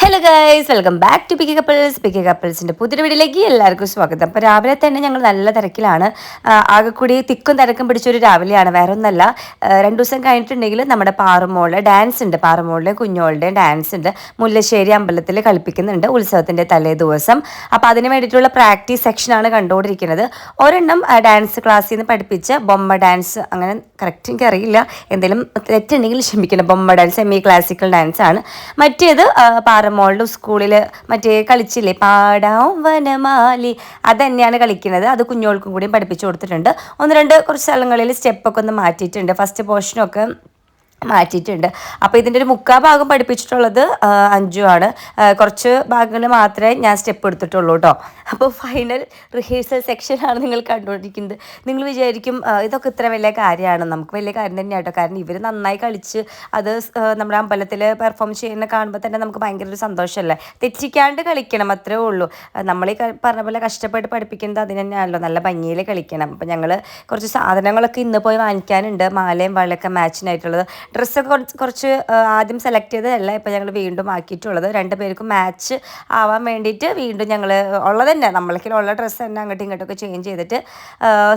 Hello guys, welcome back to picky കപ്പിൾസിൻ്റെ പുതിയൊരു വീഡിയോയിലേക്ക് എല്ലാവർക്കും സ്വാഗതം. അപ്പോൾ രാവിലെ തന്നെ ഞങ്ങൾ നല്ല തിരക്കിലാണ്. ആകെക്കൂടി തിക്കും തിരക്കും പിടിച്ചൊരു രാവിലെയാണ്. വേറെ ഒന്നല്ല, 2 ദിവസം കഴിഞ്ഞിട്ടുണ്ടെങ്കിൽ നമ്മുടെ പാറുമോളുടെ ഡാൻസ് ഉണ്ട്. പാറുമോളുടെയും കുഞ്ഞോളുടെയും ഡാൻസ് ഉണ്ട്. മുല്ലശ്ശേരി അമ്പലത്തിൽ കളിപ്പിക്കുന്നുണ്ട് ഉത്സവത്തിൻ്റെ തലേ ദിവസം. അപ്പോൾ അതിന് വേണ്ടിയിട്ടുള്ള പ്രാക്ടീസ് സെക്ഷനാണ് കണ്ടുകൊണ്ടിരിക്കുന്നത്. ഒരെണ്ണം ഡാൻസ് ക്ലാസ്സിൽ നിന്ന് പഠിപ്പിച്ച ബൊമ്മ ഡാൻസ്, അങ്ങനെ കറക്റ്റ് എനിക്ക് അറിയില്ല, എന്തെങ്കിലും തെറ്റുണ്ടെങ്കിൽ ക്ഷമിക്കണം. ബൊമ്മ ഡാൻസ് സെമി ക്ലാസിക്കൽ ഡാൻസ് ആണ്. മറ്റേത് പാറമോളുടെ സ്കൂളിൽ മറ്റേ കളിച്ചില്ലേ പാടാം വനമാലി, അത് തന്നെയാണ് കളിക്കുന്നത്. അത് കുഞ്ഞോൾക്കും കൂടിയും പഠിപ്പിച്ചു കൊടുത്തിട്ടുണ്ട്. കുറച്ച് സ്ഥലങ്ങളിൽ സ്റ്റെപ്പൊക്കെ ഒന്ന് മാറ്റിയിട്ടുണ്ട്. ഫസ്റ്റ് പോർഷനൊക്കെ മാറ്റിയിട്ടുണ്ട്. അപ്പോൾ ഇതിൻ്റെ ഒരു 3/4 ഭാഗം പഠിപ്പിച്ചിട്ടുള്ളത് അഞ്ജു ആണ്. കുറച്ച് ഭാഗങ്ങൾ മാത്രമേ ഞാൻ സ്റ്റെപ്പ് എടുത്തിട്ടുള്ളൂ കേട്ടോ. അപ്പോൾ ഫൈനൽ റിഹേഴ്സൽ സെക്ഷനാണ് നിങ്ങൾ കണ്ടുകൊണ്ടിരിക്കുന്നത്. നിങ്ങൾ വിചാരിക്കും ഇതൊക്കെ ഇത്ര വലിയ കാര്യമാണ്. നമുക്ക് വലിയ കാര്യം തന്നെയാണ് കേട്ടോ. കാരണം ഇവർ നന്നായി കളിച്ച് അത് നമ്മുടെ അമ്പലത്തിൽ പെർഫോം ചെയ്യുന്ന കാണുമ്പോൾ തന്നെ നമുക്ക് ഭയങ്കര ഒരു സന്തോഷമല്ലേ. തെറ്റിക്കാണ്ട് കളിക്കണം, അത്രേ ഉള്ളൂ. നമ്മൾ ഈ പറഞ്ഞ പോലെ കഷ്ടപ്പെട്ട് പഠിപ്പിക്കുന്നത് അതിന് തന്നെയാണല്ലോ, നല്ല ഭംഗിയിൽ കളിക്കണം. അപ്പോൾ ഞങ്ങൾ കുറച്ച് സാധനങ്ങളൊക്കെ ഇന്ന് പോയി വാങ്ങിക്കാനുണ്ട്. മാലയും വളയൊക്കെ മാച്ചിനായിട്ടുള്ളത്. ഡ്രസ്സൊക്കെ കുറച്ച് ആദ്യം സെലക്ട് ചെയ്തതല്ല, ഇപ്പോൾ ഞങ്ങൾ വീണ്ടും ആക്കിയിട്ടുള്ളത്. 2 പേർക്കും മാച്ച് ആവാൻ വേണ്ടിയിട്ട് വീണ്ടും ഞങ്ങൾ ഉള്ളത് തന്നെ, നമ്മൾക്കുള്ള ഡ്രസ്സ് തന്നെ അങ്ങോട്ടും ഇങ്ങോട്ടൊക്കെ ചേഞ്ച് ചെയ്തിട്ട്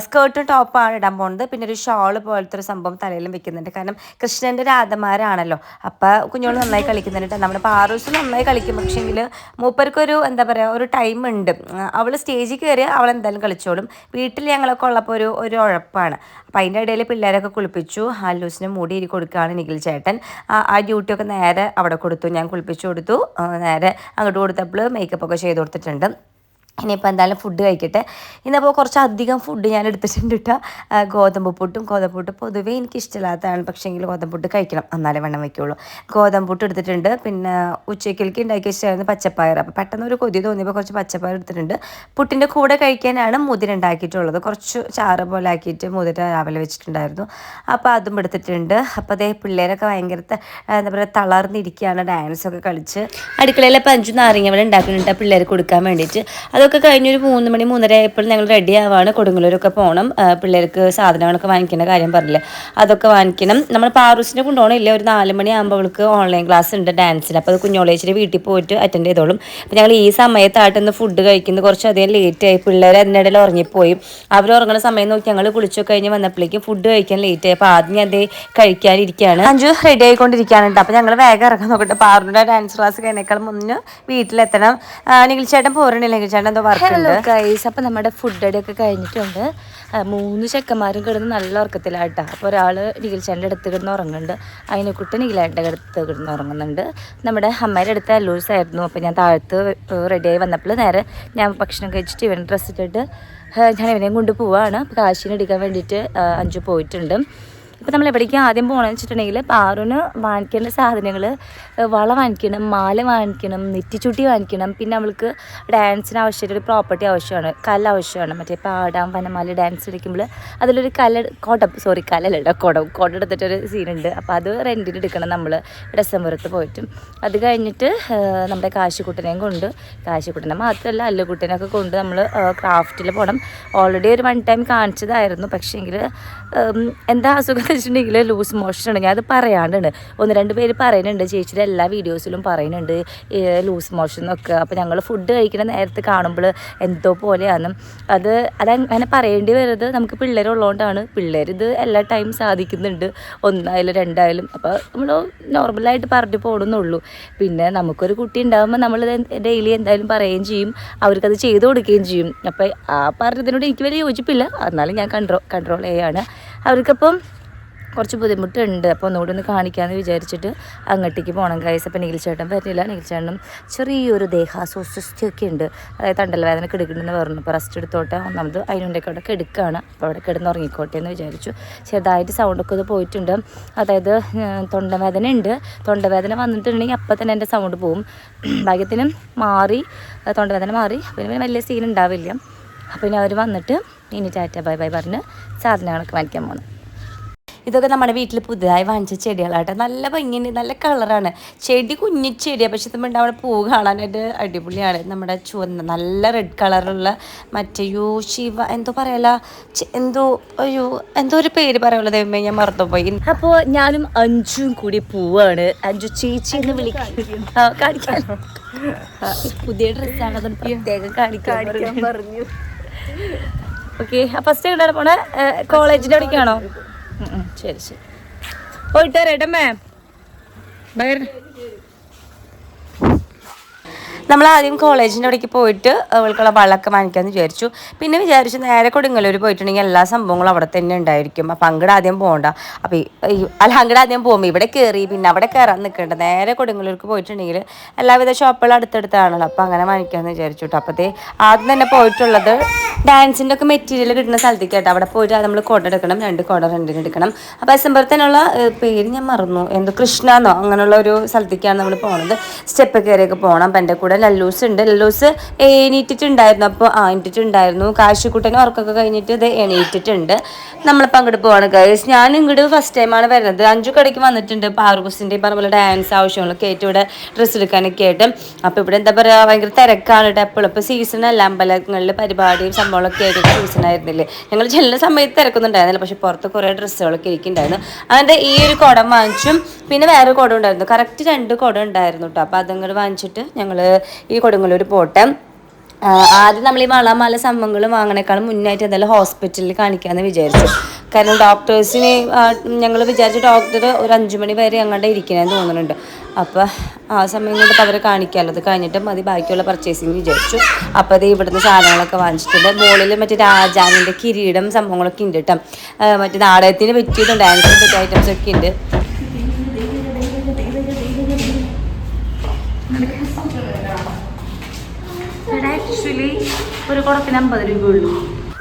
സ്കേർട്ടും ടോപ്പാണ് ഇടാൻ പോകുന്നത്. പിന്നെ ഒരു ഷാള് പോലത്തെ ഒരു സംഭവം തലയിലും വെക്കുന്നുണ്ട്. കാരണം കൃഷ്ണൻ്റെ രാധമാരാണല്ലോ. അപ്പോൾ കുഞ്ഞോള് നന്നായി കളിക്കുന്നുണ്ട്. നമ്മുടെ പാറൂസ് നന്നായി കളിക്കും. പക്ഷേങ്കിൽ മൂപ്പർക്കൊരു എന്താ പറയുക, ഒരു ടൈം ഉണ്ട്. അവൾ സ്റ്റേജിൽ കയറി അവൾ എന്തായാലും കളിച്ചോളും. വീട്ടിൽ ഞങ്ങളൊക്കെ ഉള്ളപ്പോൾ ഒരു ഉഴപ്പാണ്. അപ്പോൾ അതിൻ്റെ ഇടയിൽ പിള്ളേരൊക്കെ കുളിപ്പിച്ചു. ആലൂസിന് മൂടി കൊടുക്കുകയാണ് നിഖിൽ ചേട്ടൻ. ആ ഡ്യൂട്ടിയൊക്കെ നേരെ അവിടെ കൊടുത്തു. ഞാൻ കുളിപ്പിച്ചു കൊടുത്തു. നേരെ അങ്ങോട്ട് കൊടുത്തപ്പോൾ മേക്കപ്പൊക്കെ ചെയ്ത് കൊടുത്തിട്ടുണ്ട്. ഇനിയിപ്പോൾ എന്തായാലും ഫുഡ് കഴിക്കട്ടെ. ഇന്നിപ്പോൾ കുറച്ചധികം ഫുഡ് ഞാൻ എടുത്തിട്ടുണ്ട് കേട്ടോ. ഗോതമ്പ് പുട്ട് പൊതുവേ എനിക്ക് ഇഷ്ടമില്ലാത്തതാണ്. പക്ഷേങ്കിൽ ഗോതമ്പ് പുട്ട് കഴിക്കണം, എന്നാലേ വണ്ണം വയ്ക്കുള്ളൂ. ഗോതമ്പ് പുട്ട് എടുത്തിട്ടുണ്ട്. പിന്നെ ഉച്ചയ്ക്കിലേക്ക് ഉണ്ടാക്കി വെച്ചായിരുന്നു പച്ചപ്പയർ. അപ്പോൾ പെട്ടെന്ന് ഒരു കൊതി തോന്നിയപ്പോൾ കുറച്ച് പച്ചപ്പയർ എടുത്തിട്ടുണ്ട്. പുട്ടിൻ്റെ കൂടെ കഴിക്കാനാണ് മുതിര ഉണ്ടാക്കിയിട്ടുള്ളത്. കുറച്ച് ചാറ് പോലെ ആക്കിയിട്ട് മുതിര രാവിലെ വെച്ചിട്ടുണ്ടായിരുന്നു. അപ്പോൾ അതും എടുത്തിട്ടുണ്ട്. അപ്പോൾ അതേ പിള്ളേരൊക്കെ ഭയങ്കര എന്താ പറയുക തളർന്നിരിക്കുകയാണ്. ഡാൻസൊക്കെ കളിച്ച് അടുക്കളയിലെ 5 നാരങ്ങ വെള്ളം ഉണ്ടാക്കുന്നുണ്ട് പിള്ളേർക്ക് കൊടുക്കാൻ വേണ്ടിയിട്ട്. അതൊക്കെ കഴിഞ്ഞൊരു 3 മണി 3:30 ആയപ്പോൾ ഞങ്ങൾ റെഡി ആവാണ്. കൊടുങ്ങല്ലൂരൊക്കെ പോകണം. പിള്ളേർക്ക് സാധനങ്ങളൊക്കെ വാങ്ങിക്കേണ്ട കാര്യം പറഞ്ഞില്ലേ, അതൊക്കെ വാങ്ങിക്കണം. നമ്മൾ പാറൂസിനെ കൊണ്ടുപോകണില്ല. ഒരു 4 മണിയാകുമ്പോൾ അവൾക്ക് ഓൺലൈൻ ക്ലാസ് ഉണ്ട് ഡാൻസിന്. അപ്പോൾ അത് കുഞ്ഞോളേച്ചിൻ്റെ വീട്ടിൽ പോയിട്ട് അറ്റൻഡ് ചെയ്തോളും. അപ്പോൾ ഞങ്ങൾ ഈ സമയത്തായിട്ടൊന്ന് ഫുഡ് കഴിക്കുന്നത് കുറച്ചധികം ലേറ്റായി. പിള്ളേർ അതിനിടയിൽ ഉറങ്ങിപ്പോയി. അവർ ഉറങ്ങുന്ന സമയം നോക്കി ഞങ്ങൾ കുളിച്ചൊക്കെ കഴിഞ്ഞ് വന്നപ്പോഴേക്കും ഫുഡ് കഴിക്കാൻ ലേറ്റായി. അപ്പോൾ ആദ്യം അതേ കഴിക്കാനിരിക്കുകയാണ്. അഞ്ചു റെഡി ആയിക്കൊണ്ടിരിക്കുകയാണ് കേട്ടോ. അപ്പോൾ ഞങ്ങൾ വേഗം ഇറങ്ങാൻ നോക്കട്ടെ. പാറുവിൻ്റെ ഡാൻസ് ക്ലാസ് കഴിഞ്ഞേക്കാൾ മുന്നേ വീട്ടിലെത്തണം. നിഖിൽ ചേട്ടൻ പോരണില്ല, നിഖിൽ ചേട്ടൻ എന്തോ വർക്ക്. ഹലോ ഗൈസ്, അപ്പോൾ നമ്മുടെ ഫുഡ് അടിയൊക്കെ കഴിഞ്ഞിട്ടുണ്ട്. 3 ചെക്കന്മാരും കിടന്ന് നല്ല ഉറക്കത്തിലായിട്ടാ. അപ്പോൾ ഒരാൾ നിഖിൽ ചേട്ടൻ്റെ അടുത്ത് കിടന്ന് ഉറങ്ങുന്നുണ്ട്. അതിനെക്കുട്ടി നിഖിലേട്ടൻ്റെ അടുത്ത് കിടന്ന് ഉറങ്ങുന്നുണ്ട്. നമ്മുടെ അമ്മയുടെ അടുത്ത് അല്ലൂസായിരുന്നു. അപ്പോൾ ഞാൻ താഴത്ത് റെഡിയായി വന്നപ്പോൾ നേരെ ഞാൻ ഭക്ഷണം കഴിച്ചിട്ട് ഇവൻ ഡ്രസ്സ് ഇട്ടിട്ട് ഞാൻ ഇവനെയും കൊണ്ട് പോവാണ്. അപ്പോൾ കാശിന് എടുക്കാൻ വേണ്ടിയിട്ട് അഞ്ചു പോയിട്ടുണ്ട്. ഇപ്പോൾ നമ്മൾ എവിടേക്കും ആദ്യം പോകണമെന്ന് വെച്ചിട്ടുണ്ടെങ്കിൽ പാറുവിന് വാങ്ങിക്കേണ്ട സാധനങ്ങൾ വള വാങ്ങിക്കണം, മാല വാങ്ങിക്കണം, നെറ്റിച്ചുട്ടി വാങ്ങിക്കണം. പിന്നെ അവൾക്ക് ഡാൻസിന് ആവശ്യമായിട്ട് ഒരു പ്രോപ്പർട്ടി ആവശ്യമാണ്, കല്ല് ആവശ്യമാണ്. മറ്റേ പാടാം വനമാല ഡാൻസ് കളിക്കുമ്പോൾ അതിലൊരു കല്ലല്ല കുടം എടുത്തിട്ടൊരു സീനുണ്ട്. അപ്പോൾ അത് റെൻറ്റിന് എടുക്കണം നമ്മൾ ഡിസംബറത്ത് പോയിട്ട്. അത് കഴിഞ്ഞിട്ട് നമ്മുടെ കാശിക്കുട്ടനെയും കൊണ്ട്, കാശിക്കുട്ടനെ മാത്രമല്ല അല്ലുകുട്ടനൊക്കെ കൊണ്ട് നമ്മൾ ക്രാഫ്റ്റിൽ പോകണം. ഓൾറെഡി ഒരു 1 ടൈം കാണിച്ചതായിരുന്നു. പക്ഷേങ്കിൽ എന്താ അസുഖം വെച്ചിട്ടുണ്ടെങ്കിൽ ലൂസ് മോഷനാണ്. ഞാൻ അത് പറയാണ്ടാണ്. 1-2 പേര് പറയുന്നുണ്ട്, ചേച്ചിയുടെ എല്ലാ വീഡിയോസിലും പറയുന്നുണ്ട് ലൂസ് മോഷൻ എന്നൊക്കെ. അപ്പോൾ ഞങ്ങൾ ഫുഡ് കഴിക്കുന്ന നേരത്തെ കാണുമ്പോൾ എന്തോ പോലെയാണ്. അതങ്ങനെ പറയേണ്ടി വരുന്നത് നമുക്ക് പിള്ളേരുള്ളതുകൊണ്ടാണ്. പിള്ളേരിത് എല്ലാ ടൈം സാധിക്കുന്നുണ്ട്, 1 ആയാലും 2 ആയാലും. അപ്പോൾ നമ്മൾ നോർമലായിട്ട് പറഞ്ഞു പോകണമെന്നുള്ളൂ. പിന്നെ നമുക്കൊരു കുട്ടി ഉണ്ടാകുമ്പോൾ നമ്മൾ ഡെയിലി എന്തായാലും പറയുകയും ചെയ്യും, അവർക്കത് ചെയ്ത് കൊടുക്കുകയും ചെയ്യും. അപ്പോൾ ആ പറഞ്ഞതിനോട് എനിക്ക് വലിയ യോജിപ്പില്ല, എന്നാലും ഞാൻ കൺട്രോൾ ചെയ്യാണ്. അവർക്കപ്പം കുറച്ച് ബുദ്ധിമുട്ടുണ്ട്. അപ്പോൾ ഒന്നുകൂടി ഒന്ന് കാണിക്കാമെന്ന് വിചാരിച്ചിട്ട് അങ്ങോട്ടേക്ക് പോകണം ഗൈസ്. അപ്പോൾ നിഖിൽ ചേട്ടൻ പറ്റില്ല. നിഖിൽ ചേട്ടനും ചെറിയൊരു ദേഹാസ്വസ്ഥയൊക്കെ ഉണ്ട്. അതായത് തണ്ടൽ വേദന കിടക്കണമെന്ന് പറഞ്ഞു. അപ്പോൾ റെസ്റ്റ് എടുത്തോട്ടെ, ഒന്നാമത് അതിനുണ്ടൊക്കെ അവിടെ കിടക്കുകയാണ്. അപ്പോൾ അവിടെ കിടന്ന് ഉറങ്ങിക്കോട്ടെ എന്ന് വിചാരിച്ചു. ചെറുതായിട്ട് സൗണ്ടൊക്കെ ഇത് പോയിട്ടുണ്ട്. അതായത് തൊണ്ടവേദന ഉണ്ട്. തൊണ്ടവേദന വന്നിട്ടുണ്ടെങ്കിൽ അപ്പം തന്നെ എൻ്റെ സൗണ്ട് പോവും. ഭാഗ്യത്തിന് മാറി, തൊണ്ടവേദന മാറി. പിന്നെ വലിയ സീൻ ഉണ്ടാവില്ല. അപ്പോൾ ഇനി അവർ വന്നിട്ട് ഇനി ടാറ്റ ബൈ ബൈ പറഞ്ഞ് സാധനങ്ങളൊക്കെ വാങ്ങിക്കാൻ പോകണം. ഇതൊക്കെ നമ്മുടെ വീട്ടിൽ പുതുതായി വാങ്ങിച്ച ചെടികളാട്ടെ. നല്ല ഭംഗിയുണ്ട്, നല്ല കളറാണ്. ചെടി കുഞ്ഞി ചെടിയാണ്, പക്ഷെ നമ്മൾ അവിടെ പൂ കാണാനായിട്ട് അടിപൊളിയാണ്. നമ്മുടെ ചുവന്ന നല്ല റെഡ് കളറുള്ള മറ്റേ ശിവ എന്തോ പറയല, എന്തോ ഒരു പേര് പറയുള്ളൂ, ദൈവമേ ഞാൻ മറന്നുപോയി. അപ്പോൾ ഞാനും അഞ്ചും കൂടി പോവാണ്. അഞ്ചു ചേച്ചി എന്ന് കാണിക്കാൻ പുതിയ ഡ്രസ്സാണ്, അതൊന്ന് പ്രത്യേകം കാണിക്കാൻ പറഞ്ഞു. ഓക്കെ, ഫസ്റ്റ് എവിടെ പോണേ? കോളേജിൻ്റെ അവിടേക്കാണോ? ശരി ശരി, പോയിട്ട് വരട്ടെ മാം. ബൈ. നമ്മൾ ആദ്യം കോളേജിൻ്റെ അവിടേക്ക് പോയിട്ട് അവൾക്കുള്ള വളമൊക്കെ വാങ്ങിക്കാമെന്ന് വിചാരിച്ചു. പിന്നെ വിചാരിച്ചു നേരെ കൊടുങ്ങല്ലൂർ പോയിട്ടുണ്ടെങ്കിൽ എല്ലാ സംഭവങ്ങളും അവിടെ തന്നെ ഉണ്ടായിരിക്കും. അപ്പം അങ്ങോട്ട് ആദ്യം പോകണ്ട. അപ്പോൾ അങ്ങോട്ട് ആദ്യം പോകുമ്പോൾ ഇവിടെ കയറി പിന്നെ അവിടെ കയറാൻ നിൽക്കേണ്ട. നേരെ കൊടുങ്ങല്ലൂർക്ക് പോയിട്ടുണ്ടെങ്കിൽ എല്ലാവിധ ഷോപ്പുകളും അടുത്തടുത്താണല്ലോ. അപ്പോൾ അങ്ങനെ വാങ്ങിക്കാമെന്ന് വിചാരിച്ചു കേട്ടോ. അപ്പോഴത്തേ ആദ്യം തന്നെ പോയിട്ടുള്ളത് ഡാൻസിൻ്റെ ഒക്കെ മെറ്റീരിയൽ കിട്ടുന്ന സ്ഥലത്തേക്ക് കേട്ടോ. അവിടെ പോയിട്ട് നമ്മൾ കുട എടുക്കണം, 2 കുട റെൻറ്റിന് എടുക്കണം. അപ്പോൾ ഡിസംബറിൽ പേര് ഞാൻ മറന്നു, എന്തോ കൃഷ്ണ എന്നോ അങ്ങനെയുള്ള ഒരു സ്ഥലത്തേക്കാണ് നമ്മൾ പോകുന്നത്. സ്റ്റെപ്പ് കയറിയൊക്കെ പോകണം. അപ്പം എൻ്റെ കൂടെ ലല്ലൂസ് ഉണ്ട്. ലല്ലൂസ് എണീറ്റിട്ടുണ്ടായിരുന്നു. അപ്പോൾ എണീറ്റിട്ടുണ്ടായിരുന്നു. കാശിക്കുട്ടനെ വർക്കൊക്കെ കഴിഞ്ഞിട്ട് ഇത് എണീറ്റിട്ടുണ്ട്. നമ്മളിപ്പോൾ അങ്ങോട്ട് പോവാണ് ഗൈസ്. ഞാൻ ഇങ്ങോട്ട് ഫസ്റ്റ് ടൈമാണ് വരുന്നത്. 5 കടയ്ക്ക് വന്നിട്ടുണ്ട്. പാർഗൂസിൻ്റെ പറഞ്ഞ പോലെ ഡാൻസ് ആവശ്യങ്ങളൊക്കെ ആയിട്ട് ഇവിടെ ഡ്രസ്സ് എടുക്കാനൊക്കെ ആയിട്ട്. അപ്പോൾ ഇവിടെ എന്താ പറയുക, ഭയങ്കര തിരക്കാണ് കേട്ടോ എപ്പോഴും. ഇപ്പോൾ സീസണല്ല, അമ്പലങ്ങളിൽ പരിപാടിയും സംഭവങ്ങളൊക്കെ ആയിട്ട് സീസൺ ആയിരുന്നില്ലേ. ഞങ്ങൾ ചെല്ലുന്ന സമയത്ത് തിരക്കൊന്നുണ്ടായിരുന്നില്ല, പക്ഷെ പുറത്ത് കുറേ ഡ്രസ്സുകളൊക്കെ ഇരിക്കുന്നുണ്ടായിരുന്നു. അങ്ങനത്തെ ഈ ഒരു കുടം വാങ്ങിച്ചും പിന്നെ വേറെ കുടം ഉണ്ടായിരുന്നു. കറക്റ്റ് 2 കുടം ഉണ്ടായിരുന്നു കേട്ടോ. അപ്പോൾ അതങ്ങോട്ട് വാങ്ങിച്ചിട്ട് ഞങ്ങൾ ഈ കൊടുങ്ങല്ലൂർ പോട്ടെ. ആദ്യം നമ്മൾ ഈ വളമാല സംഭവങ്ങളും വാങ്ങണേക്കാളും മുന്നായിട്ട് എന്തായാലും ഹോസ്പിറ്റലിൽ കാണിക്കാമെന്ന് വിചാരിച്ചു. കാരണം ഡോക്ടേഴ്സിന് ഞങ്ങൾ വിചാരിച്ച ഡോക്ടർ ഒരു 5 മണി വരെ അങ്ങോട്ട് ഇരിക്കണമെന്ന് തോന്നുന്നുണ്ട്. അപ്പോൾ ആ സമയം കൊണ്ട് അവരെ കാണിക്കാമല്ലോ. അത് കഴിഞ്ഞിട്ട് മതി ബാക്കിയുള്ള പർച്ചേസിങ് വിചാരിച്ചു. അപ്പോൾ അത് ഇവിടുന്ന് സാധനങ്ങളൊക്കെ വാങ്ങിച്ചിട്ടുണ്ട്. മുകളിൽ മറ്റേ രാജാവിൻ്റെ കിരീടം സംഭവങ്ങളൊക്കെ ഉണ്ട് കേട്ടോ. മറ്റേ നാടകത്തിന് പറ്റിയതും ഡാൻസിന് പറ്റിയ ഐറ്റംസ് ഒക്കെ ഉണ്ട്. ആക്ച്വലി ഒരു കുടത്തിന് 50 രൂപയുള്ളൂ.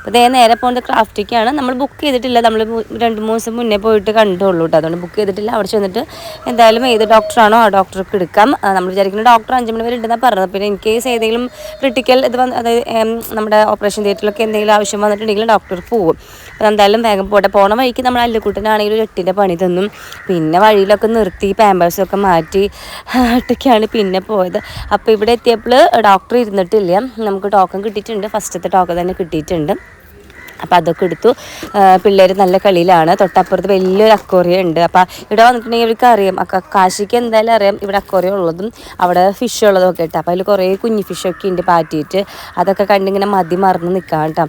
അപ്പോൾ നേരെ പോകുന്നത് ക്രാഫ്റ്റിക്കാണ്. നമ്മൾ ബുക്ക് ചെയ്തിട്ടില്ല, നമ്മൾ 2-3 ദിവസം മുന്നേ പോയിട്ട് കണ്ടുള്ളൂ കേട്ടോ. അതുകൊണ്ട് ബുക്ക് ചെയ്തിട്ടില്ല. അവിടെ ചെന്നിട്ട് എന്തായാലും ഏത് ഡോക്ടറാണോ ആ ഡോക്ടർക്ക് എടുക്കാം. നമ്മൾ വിചാരിക്കുന്ന ഡോക്ടർ 5 മണി വരെ ഉണ്ടെന്നാണ് പറഞ്ഞത്. പിന്നെ ഇൻ കേസ് ഏതെങ്കിലും ക്രിട്ടിക്കൽ ഇത് അതായത് നമ്മുടെ ഓപ്പറേഷൻ തിയേറ്ററിലൊക്കെ എന്തെങ്കിലും ആവശ്യം വന്നിട്ടുണ്ടെങ്കിൽ ഡോക്ടർ പോകും. അപ്പോൾ എന്തായാലും വേഗം പോട്ടെ. പോണ വഴിക്ക് നമ്മൾ അല്ലുക്കുട്ടനാണെങ്കിൽ ഒരു 8ൻ്റെ പണി തന്നും. പിന്നെ വഴിയിലൊക്കെ നിർത്തി പാമ്പേഴ്സൊക്കെ മാറ്റി ഒറ്റയ്ക്കാണ് പിന്നെ പോയത്. അപ്പോൾ ഇവിടെ എത്തിയപ്പോൾ ഡോക്ടർ ഇരുന്നിട്ടില്ല. നമുക്ക് ടോക്കൺ കിട്ടിയിട്ടുണ്ട്, ഫസ്റ്റത്തെ ടോക്കൺ തന്നെ കിട്ടിയിട്ടുണ്ട്. അപ്പോൾ അതൊക്കെ എടുത്തു. പിള്ളേർ നല്ല കളിയിലാണ്. തൊട്ടപ്പുറത്ത് വലിയൊരു അക്വേറിയം ഉണ്ട്. അപ്പോൾ ഇവിടെ വന്നിട്ടുണ്ടെങ്കിൽ ഇവർക്ക് അറിയാം, കാശിക്ക് എന്തായാലും അറിയാം ഇവിടെ അക്വേറിയം ഉള്ളതും അവിടെ ഫിഷ് ഉള്ളതും ഒക്കെ ഇട്ട്. അപ്പോൾ അതിൽ കുറേ കുഞ്ഞു ഫിഷൊക്കെ ഉണ്ട് പാറ്റിയിട്ട്. അതൊക്കെ കണ്ടിങ്ങനെ മതി മറന്ന് നിൽക്കാം കേട്ടോ.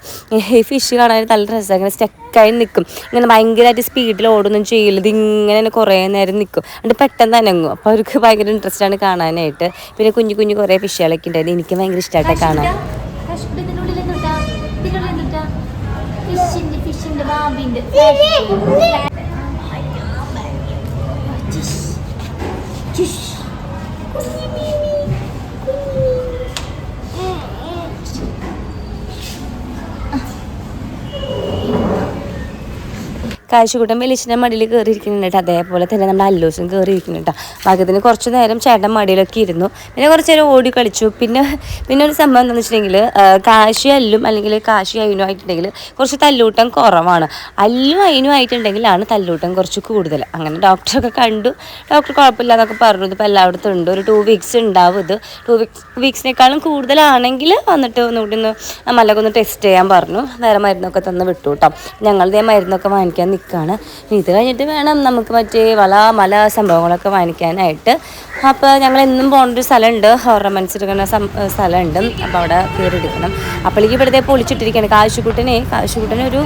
ഈ ഫിഷ് കാണാൻ നല്ല രസം, ഇങ്ങനെ സ്റ്റക്കായി നിൽക്കും. ഇങ്ങനെ ഭയങ്കരമായിട്ട് സ്പീഡിൽ ഓടൊന്നും ചെയ്യില്ല, ഇതിങ്ങനെ കുറേ നേരം നിൽക്കും. എന്നിട്ട് പെട്ടെന്ന് അനങ്ങും. അപ്പോൾ അവർക്ക് ഭയങ്കര ഇൻട്രസ്റ്റ് ആണ് കാണാനായിട്ട്. പിന്നെ കുഞ്ഞു കുഞ്ഞു കുറേ ഫിഷുകളൊക്കെ ഉണ്ടായിരുന്നു. എനിക്ക് ഭയങ്കര ഇഷ്ടമായിട്ട് കാണാൻ. ഫിഷിന്റെ ബാബിന്റെ കാശുകൂട്ടം വെളിച്ചിൻ്റെ മടിയിൽ കയറിയിരിക്കുന്നുണ്ട്. അതേപോലെ തന്നെ നമ്മുടെ അല്ലൂസും കയറിയിരിക്കുന്നുണ്ട്. ഭാഗ്യത്തിന് കുറച്ച് നേരം ചേട്ടൻ മടിയിലൊക്കെ ഇരുന്നു. പിന്നെ കുറച്ച് നേരം ഓടി കളിച്ചു. പിന്നെ ഒരു സംഭവം എന്താണെന്ന് വെച്ചിട്ടുണ്ടെങ്കിൽ കാശി അല്ലും അല്ലെങ്കിൽ കാശി അയിനും ആയിട്ടുണ്ടെങ്കിൽ കുറച്ച് തല്ലൂട്ടം കുറവാണ്. അല്ലും അയിനും ആയിട്ടുണ്ടെങ്കിലാണ് തല്ലൂട്ടം കുറച്ച് കൂടുതൽ. അങ്ങനെ ഡോക്ടറൊക്കെ കണ്ടു. ഡോക്ടർ കുഴപ്പമില്ല എന്നൊക്കെ പറഞ്ഞു. ഇതിപ്പോൾ എല്ലായിടത്തും ഉണ്ട്. ഒരു 2 വീക്സ് ഉണ്ടാവും. ഇത് 2 വീക്സിനേക്കാളും കൂടുതലാണെങ്കിൽ വന്നിട്ട് ഒന്നുകൂടി മല്ലൊക്കെ ഒന്ന് ടെസ്റ്റ് ചെയ്യാൻ പറഞ്ഞു. വേറെ മരുന്നൊക്കെ തന്ന് വിട്ടു കേട്ടോ. ഞങ്ങളിതേ മരുന്നൊക്കെ വാങ്ങിക്കാൻ നിൽക്കുകയാണ്. ഇത് കഴിഞ്ഞിട്ട് വേണം നമുക്ക് മറ്റേ മല സംഭവങ്ങളൊക്കെ വാങ്ങിക്കാനായിട്ട്. അപ്പോൾ ഞങ്ങൾ എന്നും പോകേണ്ടൊരു സ്ഥലമുണ്ട്, ഓർണമെൻറ്റ്സ് എടുക്കുന്ന സ്ഥലമുണ്ട്. അപ്പോൾ അവിടെ കയറി എടുക്കണം. അപ്പോഴേക്ക് ഇവിടുത്തെ പൊളിച്ചിട്ടിരിക്കുകയാണ്. കാശുകുട്ടനെ ഒരു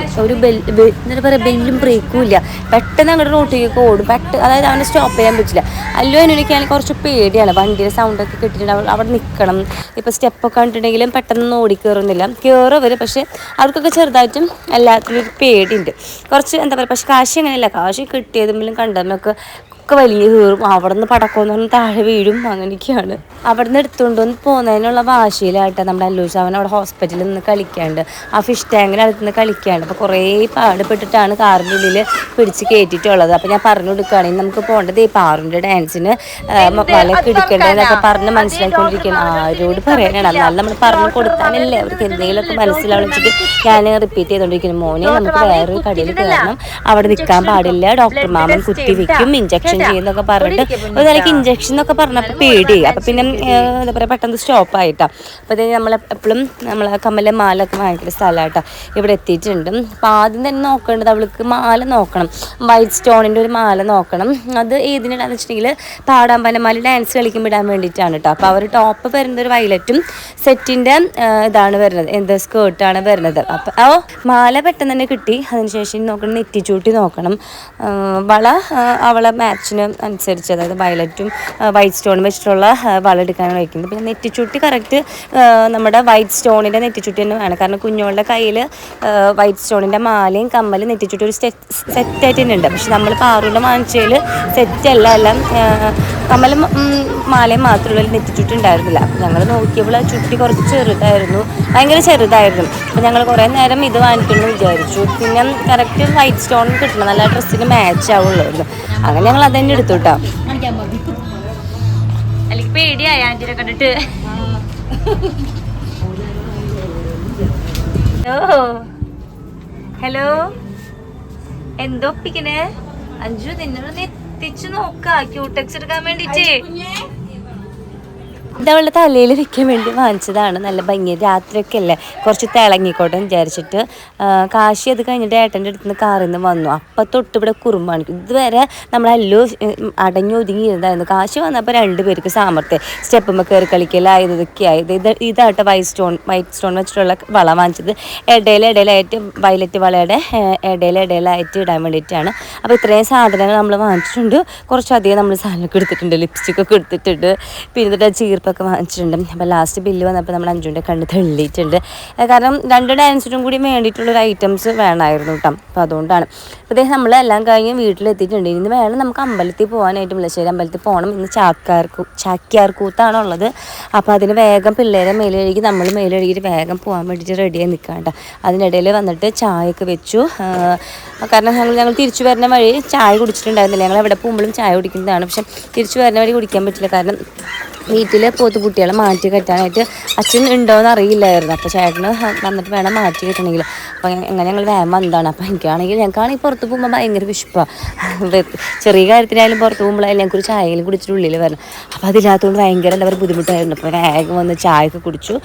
എന്താ പറയുക, ബെല്ലും ബ്രേക്കും ഇല്ല. പെട്ടെന്ന് അങ്ങോട്ട് റോട്ടിലേക്ക് ഓടും. അതായത് അവനെ സ്റ്റോപ്പ് ചെയ്യാൻ പറ്റില്ല. അല്ലോ അതിനൊക്കെയാണെങ്കിൽ കുറച്ച് പേടിയാണ്. വണ്ടിയുടെ സൗണ്ടൊക്കെ കിട്ടിയിട്ട് അവിടെ നിൽക്കണം. ഇപ്പോൾ സ്റ്റെപ്പൊക്കെ കണ്ടിട്ടുണ്ടെങ്കിലും പെട്ടെന്ന് ഓടിക്കയറുന്നില്ല. കയറുവർ, പക്ഷേ അവർക്കൊക്കെ ചെറുതായിട്ടും എല്ലാത്തിനും ഒരു പേടിയുണ്ട് കുറച്ച്, എന്താ പറയുക. പക്ഷെ കാശി അങ്ങനെയല്ല. കാശി കിട്ടിയതുമ്പോഴും കണ്ടതുമൊക്കെ ഒക്കെ വലിയ കീറും, അവിടെ നിന്ന് പടക്കമെന്ന് പറഞ്ഞ് താഴെ വീഴും. അങ്ങനെയൊക്കെയാണ്. അവിടെ നിന്ന് എടുത്തുകൊണ്ടൊന്ന് പോകുന്നതിനുള്ള വാശിയിലായിട്ട് നമ്മുടെ അല്ലൂസ് അവൻ അവിടെ ഹോസ്പിറ്റലിൽ നിന്ന് കളിക്കാണ്ട്, ആ ഫിഷ് ടാങ്കിൻ്റെ അടുത്ത് നിന്ന് കളിക്കാണ്ട്. അപ്പോൾ കുറേ പാടുപെട്ടിട്ടാണ് കാറിൻ്റെ ഉള്ളിൽ പിടിച്ച് കയറ്റിയിട്ടുള്ളത്. അപ്പോൾ ഞാൻ പറഞ്ഞു കൊടുക്കുകയാണെങ്കിൽ നമുക്ക് പോകേണ്ടത് ഈ പാറുൻ്റെ ഡാൻസിന് വലയൊക്കെ ഇടിക്കേണ്ടതെന്നൊക്കെ പറഞ്ഞ് മനസ്സിലാക്കിക്കൊണ്ടിരിക്കുകയാണ്. ആരോട് പറയാനാണ്, എന്നാലും നമ്മൾ പറഞ്ഞു കൊടുത്താലല്ലേ അവർക്ക് എന്തെങ്കിലുമൊക്കെ മനസ്സിലാവും വെച്ചിട്ട് ഞാൻ റിപ്പീറ്റ് ചെയ്തുകൊണ്ടിരിക്കുന്നു. മോനെ നമുക്ക് വേറൊരു കടയിൽ കയറണം, അവിടെ നിൽക്കാൻ പാടില്ല, ഡോക്ടർ മാമൻ കുത്തി വെക്കും, ഇഞ്ചക്ഷൻ ചെയ്യുന്നൊക്കെ പറഞ്ഞിട്ട് ഒരു നിലയ്ക്ക് ഇഞ്ചക്ഷൻ എന്നൊക്കെ പറഞ്ഞപ്പോൾ പേടിയായി. അപ്പം പിന്നെ എന്താ പറയുക പെട്ടെന്ന് സ്റ്റോപ്പായിട്ടാണ്. അപ്പോൾ ഇത് നമ്മളെപ്പോഴും നമ്മളെ കമ്മലും മാലൊക്കെ വാങ്ങിക്കുന്ന സ്ഥലമായിട്ടാണ് ഇവിടെ എത്തിയിട്ടുണ്ട്. അപ്പോൾ ആദ്യം തന്നെ നോക്കേണ്ടത് അവൾക്ക് മാല നോക്കണം, വൈറ്റ് സ്റ്റോണിൻ്റെ ഒരു മാല നോക്കണം. അത് ഏതിനിടാന്ന് വെച്ചിട്ടുണ്ടെങ്കിൽ പാടാമ്പനമാല ഡാൻസ് കളിക്കുമ്പോൾ ഇടാൻ വേണ്ടിയിട്ടാണ് കേട്ടോ. അപ്പോൾ അവർ ടോപ്പ് വരുന്നത് ഒരു വയലറ്റും സെറ്റിൻ്റെ ഇതാണ് വരുന്നത്, എന്ത് സ്കേർട്ടാണ് വരുന്നത്. അപ്പോൾ മാല പെട്ടെന്ന് തന്നെ കിട്ടി. അതിനുശേഷം നോക്കണം നെറ്റിച്ചൂട്ടി നോക്കണം, വള അവളെ മാച്ചിന് അനുസരിച്ച്, അതായത് വയലറ്റും വൈറ്റ് സ്റ്റോണും വെച്ചിട്ടുള്ള വള എടുക്കാനാണ് വയ്ക്കുന്നത്. പിന്നെ നെറ്റിച്ചൂട്ടി കറക്റ്റ് നമ്മുടെ വൈറ്റ് സ്റ്റോണിൻ്റെ നെറ്റിച്ചുട്ടി തന്നെ വേണം. കാരണം കുഞ്ഞുങ്ങളുടെ കയ്യിൽ വൈറ്റ് സ്റ്റോണിൻ്റെ മാലയും കമ്മലും നെറ്റിച്ചുട്ടി ഒരു സെറ്റായിട്ട് തന്നെ ഉണ്ട്. പക്ഷെ നമ്മൾ പാറുള്ള വാങ്ങിച്ചതിൽ സെറ്റല്ല, എല്ലാം കമ്മലും മാലയും മാത്രമുള്ള നെറ്റിച്ചുട്ടി ഉണ്ടായിരുന്നില്ല. അപ്പോൾ ഞങ്ങൾ നോക്കിയപ്പോൾ ആ ചുട്ടി കുറച്ച് ചെറുതായിരുന്നു, ഭയങ്കര ചെറുതായിരുന്നു. അപ്പോൾ ഞങ്ങൾ കുറേ നേരം ഇത് വാങ്ങിക്കണമെന്ന് വിചാരിച്ചു. പിന്നെ കറക്റ്റ് വൈറ്റ് സ്റ്റോൺ കിട്ടണം, നല്ല ഡ്രസ്സിന് മാച്ച് ആവുള്ളായിരുന്നു. അങ്ങനെ ഞങ്ങൾ അത് തന്നെ എടുത്തു കേട്ടോ. അല്ലെങ്കിൽ പേടിയായ ആൻറ്റിനെ കണ്ടിട്ട്. ഹലോ, എന്തോ ഒപ്പിക്കണേ? അഞ്ചു നിന്നോട് എത്തിച്ചു നോക്ക ക്യൂടെക്സ് എടുക്കാൻ വേണ്ടിട്ട്. ഇതവളുടെ തലയിൽ വെക്കാൻ വേണ്ടി വാങ്ങിച്ചതാണ്. നല്ല ഭംഗി, രാത്രിയൊക്കെ അല്ലേ കുറച്ച് തിളങ്ങിക്കോട്ടെ വിചാരിച്ചിട്ട്. കാശി അത് കഴിഞ്ഞിട്ട് ഏട്ടൻ്റെ അടുത്ത് നിന്ന് കാറിൽ നിന്ന് വന്നു. അപ്പം തൊട്ട് ഇവിടെ കുറുമ്പാണ്. ഇതുവരെ നമ്മളല്ലോ അടങ്ങി ഒതുങ്ങിയിരുന്നായിരുന്നു. കാശി വന്നപ്പോൾ രണ്ടുപേർക്ക് സാമർത്ഥ്യം, സ്റ്റെപ്പുമ്പോൾ കയറി കളിക്കലായതൊക്കെ ആയത്. ഇതായിട്ട് വൈറ്റ് സ്റ്റോൺ വെച്ചിട്ടുള്ള വള വാങ്ങിച്ചത്. ഇടയിലായിട്ട് വയലറ്റ് വളയുടെ ഇടയിലായിട്ട് ഇടാൻ വേണ്ടിയിട്ടാണ്. അപ്പോൾ ഇത്രയും സാധനങ്ങൾ നമ്മൾ വാങ്ങിച്ചിട്ടുണ്ട്. കുറച്ചധികം നമ്മൾ സാധനമൊക്കെ എടുത്തിട്ടുണ്ട്, ലിപ്സ്റ്റിക്കൊക്കെ എടുത്തിട്ടുണ്ട്, പിന്നെ ചീർപ്പൊക്കെ വാങ്ങിച്ചിട്ടുണ്ട്. അപ്പോൾ ലാസ്റ്റ് ബില്ല് വന്നപ്പോൾ നമ്മൾ അഞ്ചുവിൻ്റെ കണ്ണ് തള്ളിയിട്ടുണ്ട്. കാരണം 2 ഡാൻസിനും കൂടി വേണ്ടിയിട്ടുള്ളൊരു ഐറ്റംസ് വേണമായിരുന്നു കേട്ടോ. അപ്പോൾ അതുകൊണ്ടാണ്. അപ്പോൾ അദ്ദേഹം നമ്മളെല്ലാം കഴിഞ്ഞ് വീട്ടിലെത്തിയിട്ടുണ്ട്. ഇന്ന് വേണം നമുക്ക് അമ്പലത്തിൽ പോകാനായിട്ട്, മുല്ലശ്ശേരി അമ്പലത്തിൽ പോകണം. ഇന്ന് ചാക്യാർകൂത്താണുള്ളത്. അപ്പോൾ അതിന് വേഗം പിള്ളേരെ മേലെഴുകി നമ്മൾ മേലെഴുകിയിട്ട് വേഗം പോകാൻ വേണ്ടിയിട്ട് റെഡിയായി നിൽക്കാണ്ട. അതിനിടയിൽ വന്നിട്ട് ചായയൊക്കെ വെച്ചു. കാരണം ഞങ്ങൾ തിരിച്ചു വരുന്ന വഴി ചായ കുടിച്ചിട്ടുണ്ടായിരുന്നില്ല. ഞങ്ങൾ എവിടെ പോകുമ്പോഴും ചായ കുടിക്കുന്നതാണ്. പക്ഷെ തിരിച്ചു വരുന്ന വഴി കുടിക്കാൻ പറ്റില്ല. കാരണം വീട്ടിൽ പോത്തുകുട്ടികളെ മാറ്റി കെട്ടാനായിട്ട് അച്ഛൻ ഉണ്ടോയെന്ന് അറിയില്ലായിരുന്നു. അപ്പോൾ ചേട്ടന് വന്നിട്ട് വേണം മാറ്റി കെട്ടണമെങ്കിൽ. അപ്പോൾ അങ്ങനെ ഞങ്ങൾ വേഗം വന്നതാണ്. അപ്പോൾ ഞങ്ങൾക്കാണെങ്കിൽ പുറത്ത് പോകുമ്പോൾ ഭയങ്കര വിശപ്പാണ്. ചെറിയ കാര്യത്തിനായാലും പുറത്ത് പോകുമ്പോഴായാലും ഞങ്ങൾക്ക് ഒരു ചായയിലും കുടിച്ചിട്ട് ഉള്ളിൽ വരണം. അപ്പോൾ അതില്ലാത്തതുകൊണ്ട് ഭയങ്കര എന്താ പറയുക ബുദ്ധിമുട്ടായിരുന്നു. അപ്പോൾ വേഗം വന്ന് ചായയൊക്കെ കുടിച്ചു.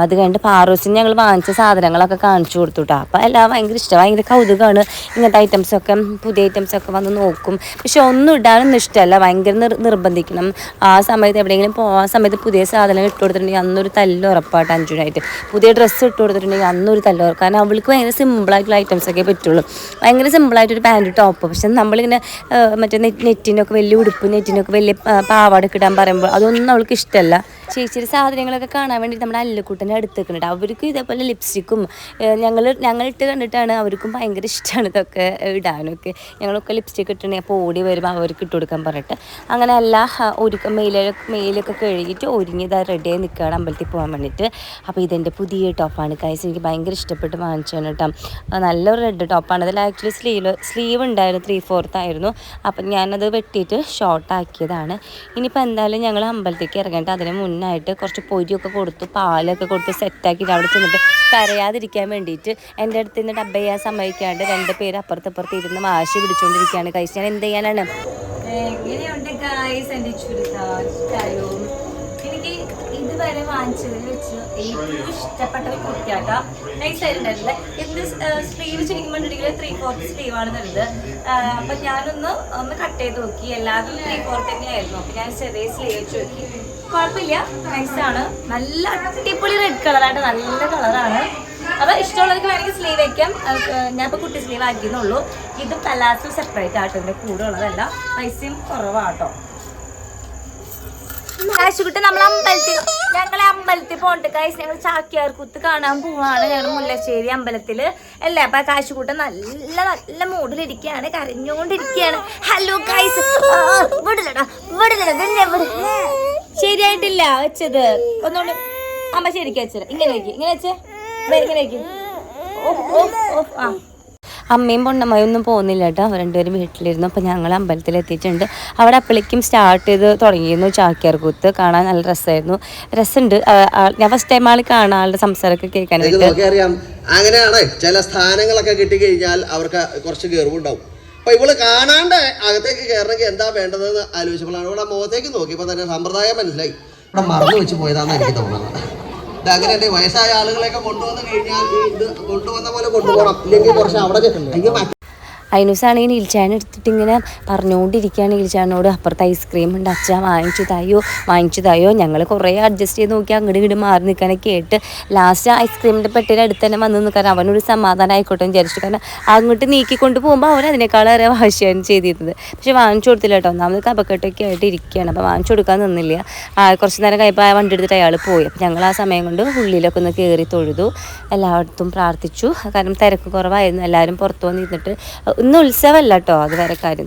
അത് കഴിഞ്ഞിട്ട് പാറൂസിന് ഞങ്ങൾ വാങ്ങിച്ച സാധനങ്ങളൊക്കെ കാണിച്ചു കൊടുത്തു കേട്ടോ. അപ്പോൾ എല്ലാം ഭയങ്കര ഇഷ്ടമാണ്, ഭയങ്കര കൗതുകമാണ്. ഇങ്ങനത്തെ ഐറ്റംസൊക്കെ പുതിയ ഐറ്റംസൊക്കെ വന്ന് നോക്കും. പക്ഷെ ഒന്നും ഇടാനൊന്നും ഇഷ്ടമല്ല, ഭയങ്കര നിർബന്ധിക്കണം. ആ സമയത്ത് എവിടെയെങ്കിലും പോകാൻ സമയത്ത് പുതിയ സാധനങ്ങൾ ഇട്ട് കൊടുത്തിട്ടുണ്ടെങ്കിൽ അന്നൊരു തല്ല് ഉറപ്പായിട്ട് അഞ്ചുനായിട്ട്. പുതിയ ഡ്രസ്സ് ഇട്ട് കൊടുത്തിട്ടുണ്ടെങ്കിൽ അന്നൊരു തല്ല്. കാരണം അവൾക്ക് ഭയങ്കര സിമ്പിളായിട്ടുള്ള ഐറ്റംസൊക്കെ പറ്റുള്ളൂ. ഭയങ്കര സിമ്പിളായിട്ടൊരു പാൻറ്റ് ടോപ്പ്. പക്ഷെ നമ്മളിങ്ങനെ മറ്റേ നെറ്റിനൊക്കെ വലിയ ഉടുപ്പ്, നെറ്റിനൊക്കെ വലിയ പാവാടൊക്കെ ഇടാൻ പറയുമ്പോൾ അതൊന്നും അവൾക്ക് ഇഷ്ടമല്ല. ചേച്ചിയുടെ സാധനങ്ങളൊക്കെ കാണാൻ വേണ്ടി നമ്മുടെ അല്ലുക്കുട്ടൻ്റെ അടുത്ത് നിൽക്കുന്നുണ്ട്. അവർക്കും ഇതേപോലെ ലിപ്സ്റ്റിക്കും ഞങ്ങളിട്ട് കണ്ടിട്ടാണ് അവർക്കും ഭയങ്കര ഇഷ്ടമാണ് ഇതൊക്കെ ഇടാനൊക്കെ. ഞങ്ങളൊക്കെ ലിപ്സ്റ്റിക്ക് ഇട്ടിട്ടുണ്ടെങ്കിൽ അപ്പോൾ ഓടി വരുമ്പോൾ അവർക്ക് ഇട്ട് കൊടുക്കാൻ പറഞ്ഞിട്ട് അങ്ങനെ എല്ലാ മെയിലൊക്കെ കഴുകിയിട്ട് ഒരുങ്ങിയതാണ് റെഡിയായി നിൽക്കുകയാണ് അമ്പലത്തിൽ പോകാൻ വേണ്ടിയിട്ട്. അപ്പോൾ ഇതെൻ്റെ പുതിയ ടോപ്പാണ് ഗൈസ്, എനിക്ക് ഭയങ്കര ഇഷ്ടപ്പെട്ട് വാങ്ങിച്ചാണ് കേട്ടോ. നല്ലൊരു റെഡ് ടോപ്പാണ്. അതിൽ ആക്ച്വലി സ്ലീവ് ഉണ്ടായിരുന്നു, 3/4 ആയിരുന്നു. അപ്പം ഞാനത് വെട്ടിയിട്ട് ഷോർട്ടാക്കിയതാണ്. ഇനിയിപ്പോൾ എന്തായാലും ഞങ്ങൾ അമ്പലത്തേക്ക് ഇറങ്ങിയിട്ട് അതിന് മുന്നായിട്ട് കുറച്ച് പൊരിയൊക്കെ കൊടുത്തു, പാലൊക്കെ കൊടുത്ത് സെറ്റാക്കിയിട്ട് അവിടെ ചെന്നിട്ട് കരയാതിരിക്കാൻ വേണ്ടിയിട്ട് എൻ്റെ അടുത്ത് നിന്ന് ഡബ്ബ ചെയ്യാൻ സമ്മതിക്കാണ്ട് 2 പേര് അപ്പുറത്ത് ഇരുന്ന് വാശി പിടിച്ചുകൊണ്ടിരിക്കുകയാണ് ഗൈസ്. ഞാൻ എന്ത് ചെയ്യാനാണ്? എങ്ങനെയുണ്ട് ഗൈസ് എൻ്റെ ചുരിദാർ? എനിക്ക് ഇതുവരെ വാങ്ങിച്ചതിൽ വെച്ച് ഏറ്റവും ഇഷ്ടപ്പെട്ട ഒരു കുർത്തിയാട്ടോ. നൈസ് ആയിട്ടുണ്ടായില്ല. ഇത് സ്ലീവ് ചെയ്യുമ്പോണ്ടെങ്കിൽ 3/4 സ്ലീവാണ് തരുന്നത്. അപ്പം ഞാനൊന്ന് കട്ട് ചെയ്ത് നോക്കി. എല്ലാവരും 3/4 തന്നെയായിരുന്നു. അപ്പം ഞാൻ ചെറിയ സ്ലീവ് വെച്ച് നോക്കി, കുഴപ്പമില്ല, നൈസാണ്. നല്ല അടിപൊളി റെഡ് കളറായിട്ട് നല്ല കളറാണ്. അപ്പോൾ ഇഷ്ടമുള്ളവർക്ക് വേണമെങ്കിൽ സ്ലീവ് വയ്ക്കാം. ഞാനിപ്പോൾ കുട്ടി സ്ലീവ് ആക്കിയെന്നുള്ളൂ. ഇത് പലാസോ സെപ്പറേറ്റ് ആട്ടോ, ഇതിൻ്റെ കൂടെ ഉള്ളതല്ല. പൈസയും കുറവാട്ടോ. കാശുകുട്ടി ഞങ്ങളെ അമ്പലത്തിൽ പോകണ്ട ഗൈസ്. ഞങ്ങൾ ചാക്യാർ കൂത്ത് കാണാൻ പോവാണ്. ഞങ്ങൾ മുല്ലശ്ശേരി അമ്പലത്തില് അല്ലേ. അപ്പൊ കാശുകൂട്ടൻ നല്ല നല്ല മൂഡിലിരിക്കുകയാണ്, കരഞ്ഞോണ്ടിരിക്കുകയാണ്. ഹലോ ഗൈസ്, വിടില്ലടാ ശരിയായിട്ടില്ല വെച്ചത്. ഒന്നുകൊണ്ട് അമ്മ ശരിക്കും വെച്ചത്. ഇങ്ങനെ വെച്ചേ ഇങ്ങനെ വെക്കും. അമ്മയും പൊണ്ണമ്മയും ഒന്നും പോകുന്നില്ല കേട്ടോ. അവർ രണ്ടുപേരും വീട്ടിലിരുന്നു. അപ്പോൾ ഞങ്ങൾ അമ്പലത്തിലെത്തിയിട്ടുണ്ട്. അവിടെ അപ്പോഴേക്കും സ്റ്റാർട്ട് ചെയ്ത് തുടങ്ങിയിരുന്നു ചാക്യാർ കൂത്ത്. കാണാൻ നല്ല രസമുണ്ട്. ഞാൻ ഫസ്റ്റ് ടൈം ആൾ കാണാൻ, ആളുടെ സംസാരമൊക്കെ കേൾക്കാനായിട്ട്. അറിയാം, അങ്ങനെയാണ് ചില സ്ഥാനങ്ങളൊക്കെ കിട്ടിക്കഴിഞ്ഞാൽ അവർക്ക് കുറച്ച് ഗർവുണ്ടാവും. അപ്പൊ ഇവള് കാണാണ്ട് അകത്തേക്ക് കയറണമെങ്കിൽ എന്താ വേണ്ടതെന്ന് ആലോചിച്ചപ്പോഴാണ് ഇവിടെ മുഖത്തേക്ക് നോക്കിയപ്പോൾ തന്നെ സമ്പ്രദായം മനസ്സിലായി. ഇവിടെ മറന്നു വെച്ച് പോയതാണെന്ന് എനിക്ക് തോന്നുന്നത്. അങ്ങനെ വയസ്സായ ആളുകളെയൊക്കെ കൊണ്ടുവന്ന് കഴിഞ്ഞാൽ ഇത് കൊണ്ടുവന്ന പോലെ കൊണ്ടുപോകണം, ഇല്ലെങ്കിൽ കുറച്ച് അവിടെ അയിനൂസാണെങ്കിൽ നീൽച്ചാൻ എടുത്തിട്ട് ഇങ്ങനെ പറഞ്ഞുകൊണ്ടിരിക്കുകയാണ്. നീൽച്ചാനോട് അപ്പുറത്ത് ഐസ്ക്രീം ഉണ്ട്, അച്ഛ വാങ്ങിച്ചു തായോ. ഞങ്ങൾ കുറേ അഡ്ജസ്റ്റ് ചെയ്ത് നോക്കി അങ്ങോട്ട് ഇങ്ങോട്ട് മാറി നിൽക്കാനൊക്കെ ആയിട്ട് ലാസ്റ്റ് ഐസ്ക്രീമിൻ്റെ പെട്ടിയുടെ അടുത്ത് തന്നെ വന്ന് നിൽക്കാൻ അവനൊരു സമാധാനം ആയിക്കോട്ടെ എന്ന് വിചാരിച്ചു. കാരണം അങ്ങോട്ട് നീക്കിക്കൊണ്ട് പോകുമ്പോൾ അവൻ അതിനേക്കാളേറെ വാശിയാണ് ചെയ്തിരുന്നത്. പക്ഷെ വാങ്ങിച്ചു കൊടുത്തില്ല കേട്ടോ. ഒന്നാമത് കപക്കെട്ടൊക്കെ ആയിട്ട് ഇരിക്കുകയാണ്. അപ്പോൾ വാങ്ങിച്ചു കൊടുക്കാൻ നിന്നില്ല. കുറച്ച് നേരം കഴിയുമ്പോൾ വണ്ടി എടുത്തിട്ട് അയാൾ പോയി. അപ്പോൾ ഞങ്ങൾ ആ സമയം കൊണ്ട് ഉള്ളിലൊക്കെ ഒന്ന് കയറി തൊഴുതു, എല്ലായിടത്തും പ്രാർത്ഥിച്ചു. കാരണം തിരക്ക് കുറവായിരുന്നു. എല്ലാവരും പുറത്തു വന്നിരുന്നിട്ട് ഇന്ന് ഉത്സവമല്ല കേട്ടോ, അത് വേറെ കാര്യം.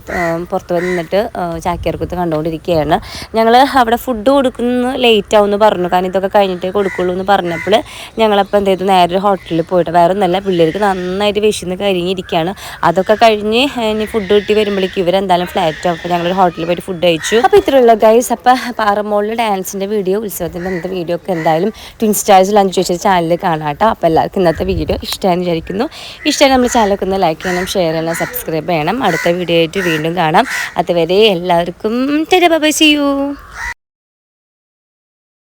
പുറത്ത് വന്നിട്ട് ചാക്യാർകൂത്ത് കണ്ടുകൊണ്ടിരിക്കുകയാണ്. ഞങ്ങൾ അവിടെ ഫുഡ് കൊടുക്കുന്ന ലേറ്റ് ആവുമെന്ന് പറഞ്ഞു. കാരണം ഇതൊക്കെ കഴിഞ്ഞിട്ടേ കൊടുക്കുള്ളൂ എന്ന് പറഞ്ഞപ്പോൾ ഞങ്ങളപ്പോൾ എന്ത് ചെയ്തു, നേരെ ഒരു ഹോട്ടലിൽ പോയിട്ട്, വേറെ ഒന്നല്ല, പിള്ളേർക്ക് നന്നായിട്ട് വിശന്ന് കരിഞ്ഞിരിക്കുകയാണ്. അതൊക്കെ കഴിഞ്ഞ് ഇനി ഫുഡ് കിട്ടി വരുമ്പോഴേക്കും ഇവരെന്തായാലും ഫ്ലാറ്റ് ആവും. അപ്പോൾ ഞങ്ങളൊരു ഹോട്ടലിൽ പോയിട്ട് ഫുഡ് കഴിച്ചു. അപ്പോൾ ഇത്രയുള്ള ഗൈസ്. അപ്പോൾ പാറമോളിൽ ഡാൻസിൻ്റെ വീഡിയോ, ഉത്സവത്തിൻ്റെ അന്നത്തെ വീഡിയോ ഒക്കെ എന്തായാലും ട്വിൻ സ്റ്റാർസ് ലഞ്ച് ചോദിച്ച ചാനലിൽ കാണാം കേട്ടോ. അപ്പോൾ എല്ലാവർക്കും ഇന്നത്തെ വീഡിയോ ഇഷ്ടമായെന്ന് വിചാരിക്കുന്നു. ഇഷ്ടമായി നമ്മൾ ചാനലൊക്കെ ഒന്ന് ലൈക്ക് ചെയ്യണം, ഷെയർ ചെയ്യണം, സബ്സ്ക്രൈബ് ചെയ്യണം. അടുത്ത വീഡിയോ ആയിട്ട് വീണ്ടും കാണാം. അതുവരെ എല്ലാവർക്കും ബൈ, സീ യു.